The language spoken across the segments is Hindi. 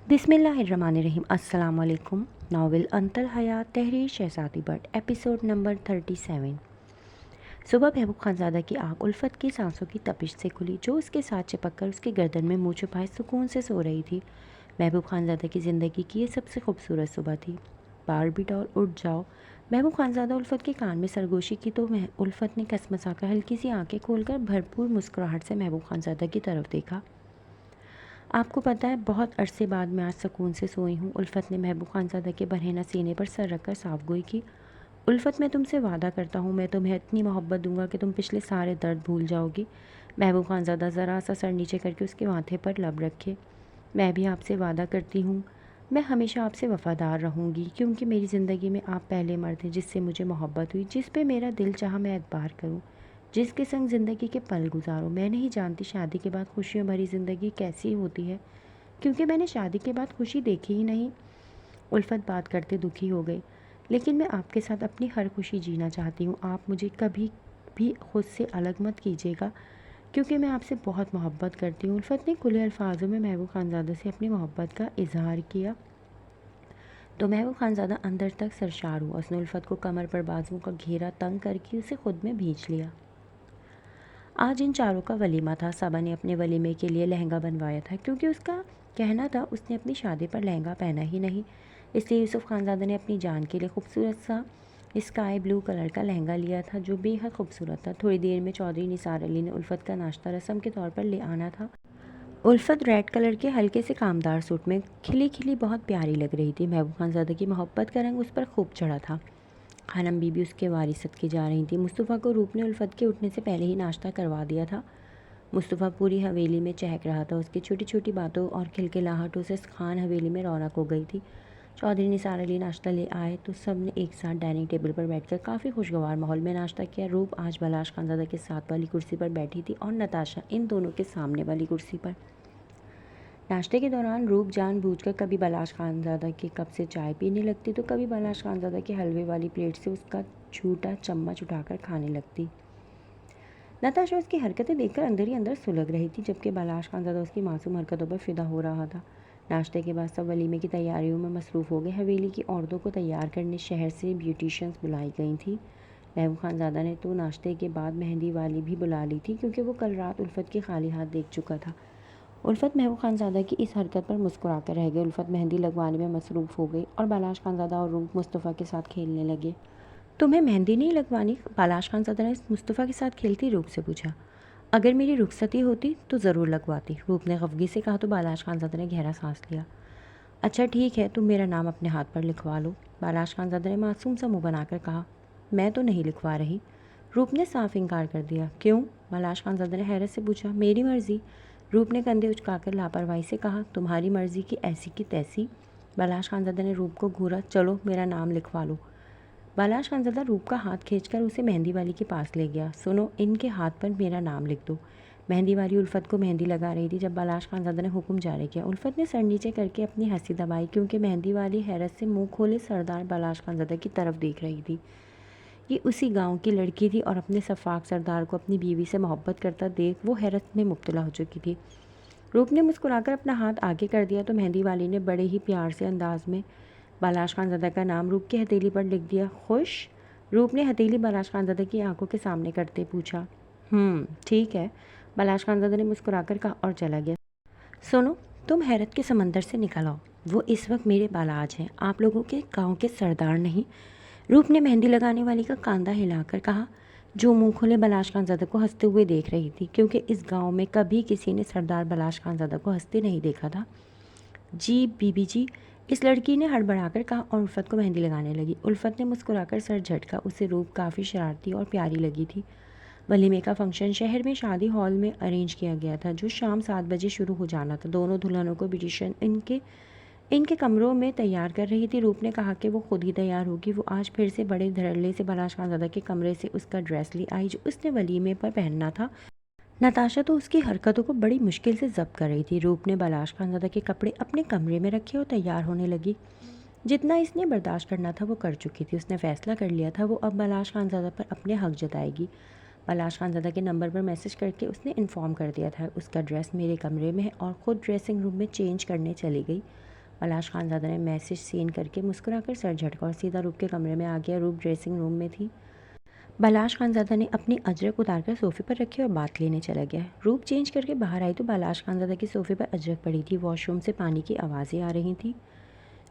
बिस्मिल्लाहिर्रहमानिर्रहीम। अस्सलाम वालेकुम। नावल अंतर हयात तहरीर शहज़ादी बट एपिसोड नंबर 37। सुबह महबूब खानज़ादा की आँख उल्फत की सांसों की तपिश से खुली, जो उसके साथ चिपक कर उसकी गर्दन में मुँह छुपाए सुकून से सो रही थी। महबूब खानज़ादा की ज़िंदगी की ये सबसे खूबसूरत सुबह थी। बारबी डॉल उठ जाओ। महबूब खानज़ादा उल्फत के कान में सरगोशी की तो उल्फत ने कसमसाकर हल्की सी आँखें खोलकर भरपूर मुस्कुराहट से महबूब खानज़ादा की तरफ देखा। आपको पता है, बहुत अरसे बाद मैं आज सुकून से सोई हूँ। उल्फत ने महबूब खानज़ादा के बरहना सीने पर सर रखकर साफ गोई की। उल्फत, मैं तुमसे वादा करता हूँ, मैं तुम्हें इतनी मोहब्बत दूंगा कि तुम पिछले सारे दर्द भूल जाओगी। महबूब खानज़ादा ज़रा सा सर नीचे करके उसके माथे पर लब रखे। मैं भी आपसे वादा करती हूँ, मैं हमेशा आपसे वफ़ादार रहूँगी, क्योंकि मेरी ज़िंदगी में आप पहले मर्द हैं जिससे मुझे मोहब्बत हुई, जिस पे मेरा दिल चाहा मैं एतबार करूँ, जिसके संग ज़िंदगी के पल गुजारूँ। मैं नहीं जानती शादी के बाद खुशियों भरी ज़िंदगी कैसी होती है, क्योंकि मैंने शादी के बाद खुशी देखी ही नहीं। उल्फत बात करते दुखी हो गई। लेकिन मैं आपके साथ अपनी हर खुशी जीना चाहती हूँ। आप मुझे कभी भी खुद से अलग मत कीजिएगा, क्योंकि मैं आपसे बहुत मोहब्बत करती हूँ। उल्फत ने खुले अल्फाजों में महबूब खानज़ादा से अपनी मोहब्बत का इजहार किया तो महबूब खानज़ादा अंदर तक सरशार हुआ। उसने उल्फत को कमर पर बाजुओं का घेरा तंग करके उसे खुद में भींच लिया। आज इन चारों का वलीमा था। सबा ने अपने वलीमे के लिए लहंगा बनवाया था, क्योंकि उसका कहना था उसने अपनी शादी पर लहंगा पहना ही नहीं। इसलिए यूसुफ खानज़ादा ने अपनी जान के लिए खूबसूरत सा स्काई ब्लू कलर का लहंगा लिया था, जो बेहद खूबसूरत था। थोड़ी देर में चौधरी निसार अली ने उल्फत का नाश्ता रस्म के तौर पर ले आना था। उल्फत रेड कलर के हल्के से कामदार सूट में खिली खिली बहुत प्यारी लग रही थी। महबूब खानज़ादा की मोहब्बत का रंग उस पर खूब चढ़ा था। खानम बीबी उसके वारिस सदके जा रही थी। मुस्तफ़ा को रूप ने उल्फत के उठने से पहले ही नाश्ता करवा दिया था। मुस्तफ़ा पूरी हवेली में चहक रहा था। उसकी छोटी छोटी बातों और खिलखिलाहटों से खान हवेली में रौनक हो गई थी। चौधरी निसार अली नाश्ता ले आए तो सब ने एक साथ डाइनिंग टेबल पर बैठकर काफ़ी खुशगवार माहौल में नाश्ता किया। रूप आज बलाश खानज़ादा के साथ वाली कुर्सी पर बैठी थी और नताशा इन दोनों के सामने वाली कुर्सी पर। नाश्ते के दौरान रूप जानबूझकर कभी बलाश खानज़ादा के कप से चाय पीने लगती, तो कभी बलाश खानज़ादा के हलवे वाली प्लेट से उसका झूठा चम्मच उठाकर खाने लगती। नताशा उसकी हरकतें देखकर अंदर ही अंदर सुलग रही थी, जबकि बलाश खानज़ादा उसकी मासूम हरकतों पर फिदा हो रहा था। नाश्ते के बाद सब वलीमे की तैयारियों में मसरूफ़ हो गए। हवेली की औरतों को तैयार करने शहर से ब्यूटिशियंस बुलाई गई थी। महबूब खानज़ादा ने तो नाश्ते के बाद मेहंदी वाली भी बुला ली थी, क्योंकि वो कल रात उल्फत के खाली हाथ देख चुका था। उल्फत महबूब खानज़ादा की इस हरकत पर मुस्कुरा कर रह गई। उल्फत मेहंदी लगवाने में मसरूफ़ हो गई और बालाश खानज़ादा और रूप मुस्तफ़ा के साथ खेलने लगे। तुम्हें मेहंदी नहीं लगवानी? बालाश खानज़ादा ने मुस्तफ़ा के साथ खेलती रूप से पूछा। अगर मेरी रुखसती होती तो ज़रूर लगवाती, रूप ने खफगी से कहा। तो बालाश खानज़ादा ने गहरा सांस लिया। अच्छा ठीक है, तुम मेरा नाम अपने हाथ पर लिखवा लो, बालाश खानज़ादा ने मासूम सा मुँह बनाकर कहा। मैं तो नहीं लिखवा रही, रूप ने साफ इनकार कर दिया। क्यों? बालाश खानज़ादा ने हैरत से पूछा। मेरी मर्ज़ी, रूप ने कंधे उचकाकर लापरवाही से कहा। तुम्हारी मर्ज़ी की ऐसी की तैसी, बालाश खानज़ादा ने रूप को घूरा। चलो मेरा नाम लिखवा लो। बालाश खानज़ादा रूप का हाथ खींचकर उसे मेहंदी वाली के पास ले गया। सुनो, इनके हाथ पर मेरा नाम लिख दो। मेहंदी वाली उल्फत को मेहंदी लगा रही थी जब बालाश खानज़ादा ने हुक्म जारी किया। उल्फत ने सर नीचे करके अपनी हंसी दबाई, क्योंकि मेहंदी वाली हैरत से मुंह खोले सरदार बालाश खानज़ादा की तरफ देख रही थी। ये उसी गांव की लड़की थी और अपने सफाक सरदार को अपनी बीवी से मोहब्बत करता देख वो हैरत में मुब्तला हो चुकी थी। रूप ने मुस्कुराकर अपना हाथ आगे कर दिया तो मेहंदी वाली ने बड़े ही प्यार से अंदाज में बालाश खानज़ादा का नाम रूप की हथेली पर लिख दिया। खुश? रूप ने हथेली बालाश खानज़ादा की आंखों के सामने करते पूछा। ठीक है, बालाश खानज़ादा ने मुस्कुराकर कहा और चला गया। सुनो, तुम हैरत के समंदर से निकल आओ। वो इस वक्त मेरे बालाज हैं, आप लोगों के गांव के सरदार नहीं। रूप ने मेहंदी लगाने वाली का कांधा हिलाकर कहा, जो मुंह खोले बालाश खानज़ादा को हंसते हुए देख रही थी, क्योंकि इस गांव में कभी किसी ने सरदार बालाश खानज़ादा को हंसते नहीं देखा था। जी बीबी जी, इस लड़की ने हड़बड़ाकर कहा और उल्फत को मेहंदी लगाने लगी। उल्फत ने मुस्कुराकर सर झटका। उसे रूप काफ़ी शरारती और प्यारी लगी थी। वलीमे का फंक्शन शहर में शादी हॉल में अरेंज किया गया था, जो शाम 7 बजे शुरू हो जाना था। दोनों दुल्हनों को ब्यूटिशियन इनके कमरों में तैयार कर रही थी। रूप ने कहा कि वो खुद ही तैयार होगी। वो आज फिर से बड़े धड़ल्ले से बालाश खानज़ादा के कमरे से उसका ड्रेस ले आई, जो उसने वलीमे पर पहनना था। नताशा तो उसकी हरकतों को बड़ी मुश्किल से जब्त कर रही थी। रूप ने बालाश खानज़ादा के कपड़े अपने कमरे में रखे और तैयार होने लगी। जितना इसने बर्दाश्त करना था वो कर चुकी थी। उसने फैसला कर लिया था वो अब बालाश खानज़ादा पर अपने हक जताएगी। बालाश खानज़ादा के नंबर पर मैसेज करके उसने इन्फॉर्म कर दिया था उसका ड्रेस मेरे कमरे में है और ख़ुद ड्रेसिंग रूम में चेंज करने चली गई। बलाश खानज़ादा ने मैसेज सीन करके मुस्कुराकर सर झटका और सीधा रूप के कमरे में आ गया। रूप ड्रेसिंग रूम में थी। बलाश खानज़ादा ने अपनी अजरक उतारकर सोफ़े पर रखी और बात लेने चला गया। रूप चेंज करके बाहर आई तो बलाश खानज़ादा के सोफ़े पर अजरक पड़ी थी। वॉशरूम से पानी की आवाज़ें आ रही थीं।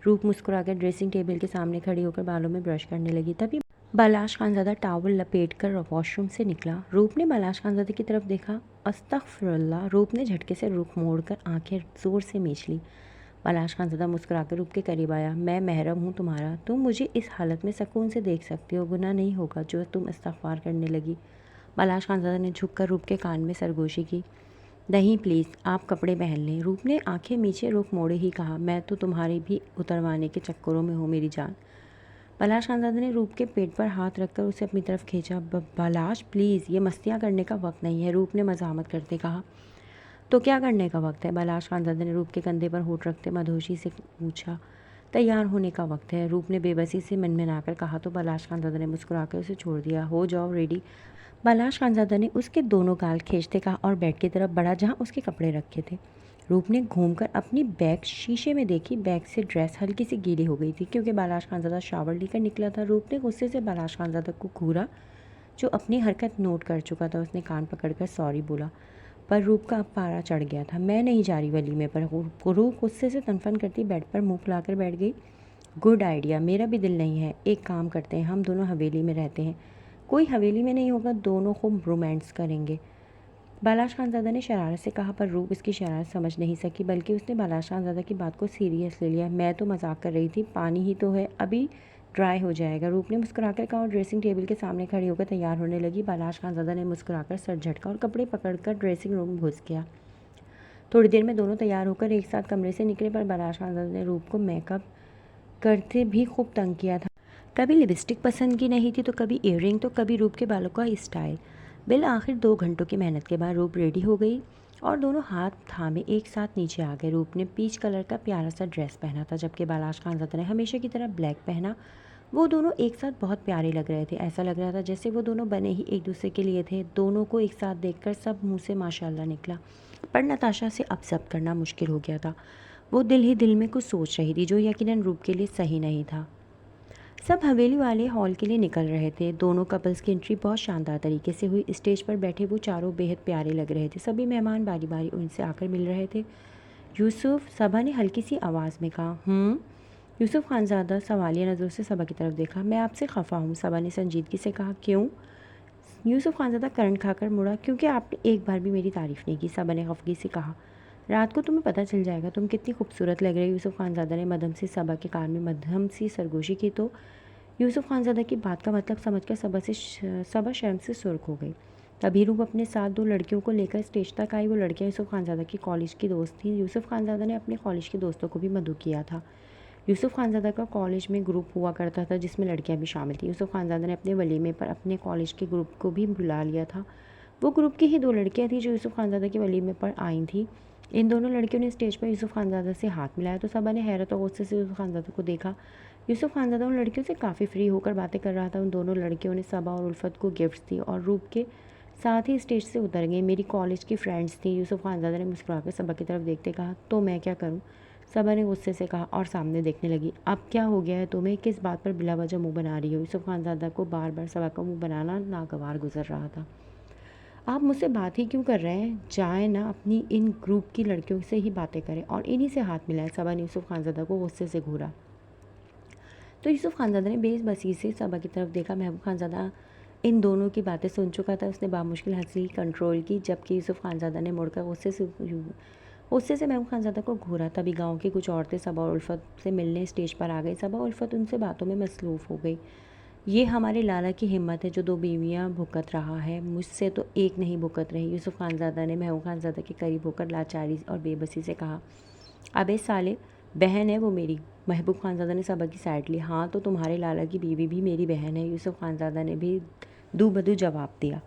रूप मुस्कुराकर ड्रेसिंग टेबल के सामने खड़ी होकर बालों में ब्रश करने लगी। तभी बलाश खानज़ादा टॉवल लपेटकर वॉशरूम से निकला। रूप ने बलाश खानज़ादा की तरफ देखा। अस्तगफुरुल्लाह। रूप ने झटके से रुख मोड़कर आंखें ज़ोर से मींच ली। बलाश खानज़ादा मुस्कुराकर रूप के करीब आया। मैं महरम हूँ तुम्हारा, तुम मुझे इस हालत में सुकून से देख सकती हो। गुनाह नहीं होगा जो तुम इस्तग़फ़ार करने लगी। बलाश खानज़ादा ने झुककर रूप के कान में सरगोशी की। नहीं प्लीज़, आप कपड़े पहन लें। रूप ने आंखें नीचे रुख मोड़े ही कहा, मैं तो तुम्हारी भी उतरवाने के चक्करों में हूँ मेरी जान। बलाश खानज़ादा ने रूप के पेट पर हाथ रखकर उसे अपनी तरफ खींचा। बलाश प्लीज़, ये मस्तियाँ करने का वक्त नहीं है। रूप ने मज़ाहमत करते कहा। तो क्या करने का वक्त है? बलाश खानज़ादा ने रूप के कंधे पर होठ रखते मधोशी से पूछा। तैयार होने का वक्त है, रूप ने बेबसी से मनमनाकर कहा तो बलाश खानज़ादा ने मुस्कुराकर उसे छोड़ दिया। हो जाओ रेडी। बलाश खानज़ादा ने उसके दोनों गाल खींचते कहा और बेड की तरफ बढ़ा जहाँ उसके कपड़े रखे थे। रूप ने घूमकर अपनी बैग शीशे में देखी। बैग से ड्रेस हल्की सी गीली हो गई थी क्योंकि बलाश खानज़ादा शावर लेकर निकला था। रूप ने गुस्से से बलाश खानज़ादा को घूरा जो अपनी हरकत नोट कर चुका था। उसने कान पकड़कर सॉरी बोला, पर रूप का अब पारा चढ़ गया था। मैं नहीं जा रही वलीमे पर। रूप गुस्से से तनफन करती बेड पर मुँह फुलाकर बैठ गई। गुड आइडिया, मेरा भी दिल नहीं है। एक काम करते हैं, हम दोनों हवेली में रहते हैं। कोई हवेली में नहीं होगा, दोनों खूब रोमांस करेंगे। बलाश खानज़ादा ने शरारत से कहा, पर रूप इसकी शरारत समझ नहीं सकी, बल्कि उसने बलाश खानज़ादा की बात को सीरियस ले लिया। मैं तो मजाक कर रही थी, पानी ही तो है, अभी ड्राई हो जाएगा। रूप ने मुस्कुराकर कहा और ड्रेसिंग टेबल के सामने खड़ी होकर तैयार होने लगी। बलाश खानज़ादा ने मुस्कुराकर सर झटका और कपड़े पकड़कर ड्रेसिंग रूम घुस गया। थोड़ी देर में दोनों तैयार होकर एक साथ कमरे से निकले, पर बलाश खानज़ादा ने रूप को मेकअप करते भी खूब तंग किया था। कभी लिपस्टिक पसंद की नहीं थी तो कभी ईयरिंग, तो कभी रूप के बालों का स्टाइल। बिल आखिर 2 घंटों की मेहनत के बाद रूप रेडी हो गई और दोनों हाथ थामे एक साथ नीचे आ गए। रूप ने पीच कलर का प्यारा सा ड्रेस पहना था जबकि बलाश खानज़ादा ने हमेशा की तरह ब्लैक पहना। वो दोनों एक साथ बहुत प्यारे लग रहे थे। ऐसा लग रहा था जैसे वो दोनों बने ही एक दूसरे के लिए थे। दोनों को एक साथ देखकर सब मुंह से माशाल्लाह निकला, पर नताशा से अब जब्त करना मुश्किल हो गया था। वो दिल ही दिल में कुछ सोच रही थी जो यकीनन रूप के लिए सही नहीं था। सब हवेली वाले हॉल के लिए निकल रहे थे। दोनों कपल्स की एंट्री बहुत शानदार तरीके से हुई। स्टेज पर बैठे वो चारों बेहद प्यारे लग रहे थे। सभी मेहमान बारी बारी उनसे आकर मिल रहे थे। यूसुफ, सबा ने हल्की सी आवाज़ में कहा। यूसुफ खानज़ादा सवालिया नज़रों से सबा की तरफ देखा। मैं आपसे खफा हूँ, सबा ने संजीदगी से कहा। क्यों? यूसुफ खानज़ादा करंट खाकर मुड़ा। क्योंकि आपने एक बार भी मेरी तारीफ़ नहीं की, सबा ने खफगी से कहा। रात को तुम्हें पता चल जाएगा तुम कितनी खूबसूरत लग रही हो। यूसुफ खानज़ादा ने मध्यम से सबा के कान में मध्यम सी सरगोशी की तो यूसुफ खानज़ादा की बात का मतलब समझकर सबा शर्म से सुर्ख हो गई। तभी रूप अपने साथ 2 लड़कियों को लेकर स्टेज तक आई। वो लड़कियां यूसुफ खानज़ादा की कॉलेज की दोस्त थीं। यूसुफ खानज़ादा ने अपने कॉलेज के दोस्तों को भी मदऊ किया था। यूसुफ खानज़ादा का कॉलेज में ग्रुप हुआ करता था जिसमें लड़कियां भी शामिल थीं। यूसुफ खानज़ादा ने अपने वलीमे पर अपने कॉलेज के ग्रुप को भी बुला लिया था। वो ग्रुप की ही 2 लड़कियाँ थीं जो यूसुफ खानज़ादा के वलीमे पर आई थीं। इन दोनों लड़कियों ने स्टेज पर यूसुफ खानज़ादा से हाथ मिलाया तो सबा ने हैरत और गुस्से से यूसुफ खानज़ादा को देखा। यूसुफ खानज़ादा उन लड़कियों से काफ़ी फ्री होकर बातें कर रहा था। उन दोनों लड़कियों ने सबा और उल्फत को गिफ्ट्स दी और रूप के साथ ही स्टेज से उतर गई। मेरी कॉलेज की फ्रेंड्स थी, यूसुफ खानज़ादा ने मुस्कुराकर सबा की तरफ देखते कहा। तो मैं क्या करूँ? सबा ने गुस्से से कहा और सामने देखने लगी। अब क्या हो गया है तुम्हें? किस बात पर बिला वजह मुँह बना रही हो? यूसुफ खानज़ादा को बार बार सबा का मुँह बनाना नागवार गुजर रहा था। आप मुझसे बात ही क्यों कर रहे हैं? जाए ना अपनी इन ग्रुप की लड़कियों से ही बातें करें और इन्हीं से हाथ मिलाएं। सबा ने यूसुफ खानज़ादा को गुस्से से घूरा तो यूसुफ खानज़ादा ने बेबसी से सबा की तरफ देखा। महबूब खानज़ादा इन दोनों की बातें सुन चुका था। उसने बामुश्किल हंसी कंट्रोल की जबकि यूसुफ खानज़ादा ने मुड़कर गुस्से से महबूब खानज़ादा को घूरा। तभी गांव की कुछ औरतें सबा और उल्फत से मिलने स्टेज पर आ गई। सबा और उल्फत उनसे बातों में मसरूफ़ हो गई। ये हमारे लाला की हिम्मत है जो 2 बीवियां भुगत रहा है, मुझसे तो एक नहीं भुगत रही। यूसुफ खानज़ादा ने महबूब खानज़ादा के करीब होकर लाचारी और बेबसी से कहा। अबे साले, बहन है वो मेरी। महबूब खानज़ादा ने सबा की साइड ली। हाँ तो तुम्हारे लाला की बीवी भी मेरी बहन है, यूसुफ खानज़ादा ने भी दूबदू जवाब दिया।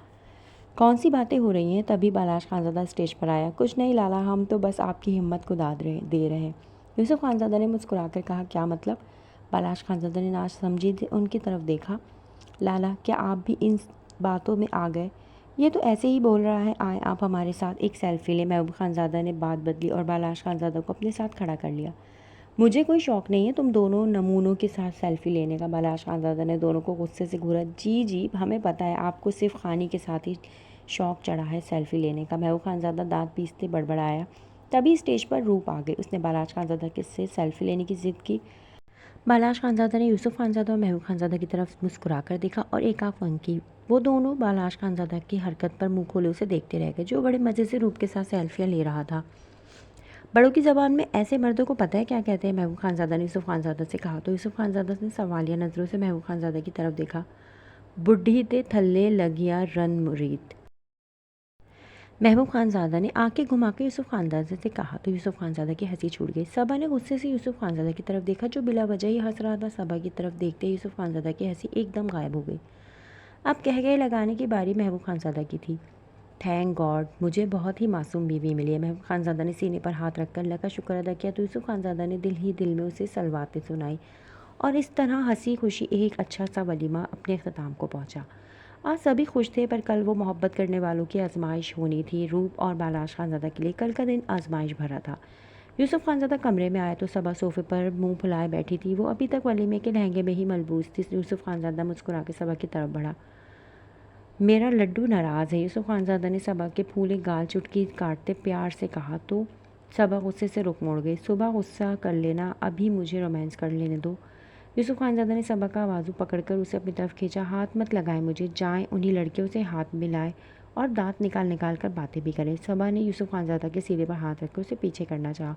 कौन सी बातें हो रही हैं? तभी बलाश खानज़ादा स्टेज पर आया। कुछ नहीं लाला, हम तो बस आपकी हिम्मत को दाद दे रहे हैं। यूसुफ खानज़ादा ने मुस्कुराकर कहा। क्या मतलब? बलाश खानज़ादा ने नासमझी उनकी तरफ देखा। लाला, क्या आप भी इन बातों में आ गए? ये तो ऐसे ही बोल रहा है। आए आप हमारे साथ एक सेल्फी लें। महबूब खानज़ादा ने बात बदली और बलाश खानज़ादा को अपने साथ खड़ा कर लिया। मुझे कोई शौक़ नहीं है तुम दोनों नमूनों के साथ सेल्फ़ी लेने का। बालाश खानज़ादा ने दोनों को गुस्से से घूरा। जी जी, हमें पता है आपको सिर्फ खानी के साथ ही शौक़ चढ़ा है सेल्फ़ी लेने का। महबूब खानज़ादा दांत पीसते बड़बड़ाया। तभी स्टेज पर रूप आ गई। उसने बालाश खानज़ादा से सेल्फ़ी लेने की ज़िद की। बालाश खानज़ादा ने यूसुफ़ खानज़ादा और महबूब खानज़ादा की तरफ मुस्कुरा कर देखा और एक आँख फंकी। वो दोनों बालाश खानज़ादा की हरकत पर मुँह खोले उसे देखते रह गए, जो बड़े मज़े से रूप के साथ सेल्फियाँ ले रहा था। बड़ों की ज़बान में ऐसे मर्दों को पता है क्या कहते हैं? महबूब खानज़ादा ने यूसुफ़ खानज़ादा से कहा। तो यूसुफ़ खानज़ादा ने सवालिया नज़रों से महबूब खानज़ादा की तरफ देखा। बुढ़ी ते थल्ले लगिया रन मुरीद। महबूब खानज़ादा ने आंखें घुमाकर यूसुफ़ खानज़ादा से कहा। तो यूसुफ़ खानज़ादा की हंसी छूट गई। सबा ने गुस्से से यूसुफ़ खानज़ादा की तरफ देखा, जो बिला वजह ही हंस रहा था। सबा की तरफ देखते ही यूसुफ़ खानज़ादा की हंसी एकदम गायब हो गई। अब कह गए लगाने की बारी महबूब खानज़ादा की थी। थैंक गॉड, मुझे बहुत ही मासूम बीवी मिली है। महबूब खानज़ादा ने सीने पर हाथ रखकर अल्लाह का शुक्र अदा किया। तो यूसुफ़ खानज़ादा ने दिल ही दिल में उसे सलवातें सुनाई और इस तरह हंसी खुशी एक अच्छा सा वलीमा अपने अख्ताम को पहुँचा। आज सभी खुश थे, पर कल वो मोहब्बत करने वालों की आजमाइश होनी थी। रूप और बालाश खानज़ादा के लिए कल का दिन आजमाइश भरा था। यूसुफ़ खानज़ादा कमरे में आया तो सबा सोफ़े पर मुंह फुलाए बैठी थी। वो अभी तक वलीमे के लहंगे में ही मलबूस थी। यूसुफ़ खानज़ादा मुस्कुरा के सबा की तरफ बढ़ा। मेरा लड्डू नाराज़ है। यूसुफ़ खानज़ादा ने सबा के फूले गाल चुटकी काटते प्यार से कहा। तो सबा गुस्से से रुख मोड़ गई। सुबह गुस्सा कर लेना, अभी मुझे रोमांस कर लेने दो। यूसुफ़ खानज़ादा ने सबा का आवाज़ू पकड़कर उसे अपनी तरफ खींचा। हाथ मत लगाएं मुझे, जाएं उन्हीं लड़कियों से हाथ मिलाएं और दांत निकाल निकाल कर बातें भी करें। सबा ने यूसुफ़ खानज़ादा के सीने पर हाथ रखकर उसे पीछे करना चाहा,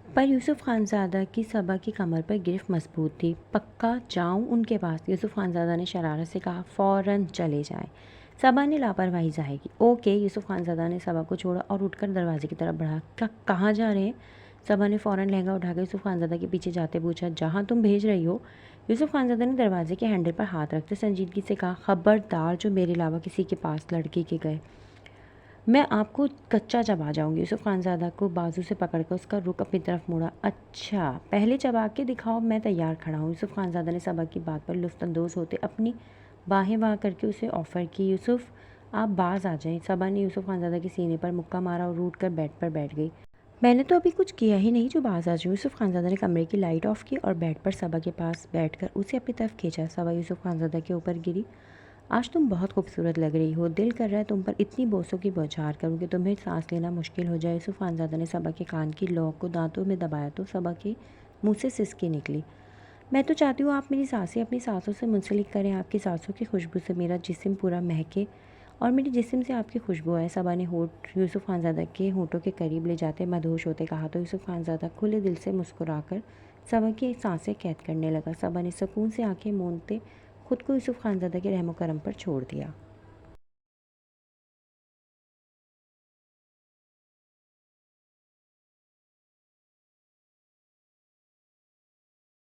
पर यूसुफ़ खानज़ादा की सबा की कमर पर गिरफ्त मजबूत थी। पक्का जाऊं उनके पास? यूसुफ़ खानज़ादा ने शरारत से कहा। फ़ौरन चले जाएं। सबा ने लापरवाही ज़ाहिर की। ओके। यूसुफ़ खानज़ादा ने सबा को छोड़ा और उठकर दरवाजे की तरफ बढ़ा। कहाँ जा रहे हैं? सबा ने फ़ौरन लहंगा उठाकर यूसुफ़ खानज़ादा के पीछे जाते पूछा। जहाँ तुम भेज रही हो। यूसुफ़ खानज़ादा ने दरवाजे के हैंडल पर हाथ रखते संजीदगी से कहा। खबरदार जो मेरे अलावा किसी के पास लड़की के गए, मैं आपको कच्चा चबा जाऊंगी। यूसुफ़ खानज़ादा को बाजू से पकड़कर उसका रुख अपनी तरफ मोड़ा। अच्छा, पहले चबा के दिखाओ, मैं तैयार खड़ा हूँ। यूसुफ़ खानज़ादा ने सबा की बात पर लुत्फ़अंदोज़ होते अपनी बाहें वाह करके उसे ऑफ़र की। यूसुफ़, आप बाज आ जाएं। सबा ने यूसुफ़ खानज़ादा के सीने पर मुक्का मारा और रूठ कर बेड पर बैठ गई। मैंने तो अभी कुछ किया ही नहीं जो बाज आ जाऊँ। यूसुफ़ खानज़ादा ने कमरे की लाइट ऑफ़ की और बेड पर सबा के पास बैठकर उसे अपनी तरफ खींचा। सबा यूसुफ़ खानज़ादा के ऊपर गिरी। आज तुम बहुत खूबसूरत लग रही हो। दिल कर रहा है तुम पर इतनी बोसों की बौछार करूँ कि तुम्हें सांस लेना मुश्किल हो जाए। यूसुफ़ खानज़ादा ने सबा के कान की लौ को दांतों में दबाया तो सबा के मुंह से सिसकी निकली। मैं तो चाहती हूँ आप मेरी सांसें अपनी सांसों से मुंसलिक करें। आपकी सांसों की खुशबू से मेरा जिस्म पूरा महके और मेरे जिस्म से आपकी खुशबू आए। सबा ने होठ यूसुफ़ खानज़ादा के होठों के करीब ले जाते मदहोश होते कहा। तो यूसुफ़ खानज़ादा खुले दिल से मुस्कुराकर सबा की सांसें कैद करने लगा। सबा ने सुकून से आंखें मूंदते खुद को यूसुफ़ खानज़ादा के रहमो करम पर छोड़ दिया।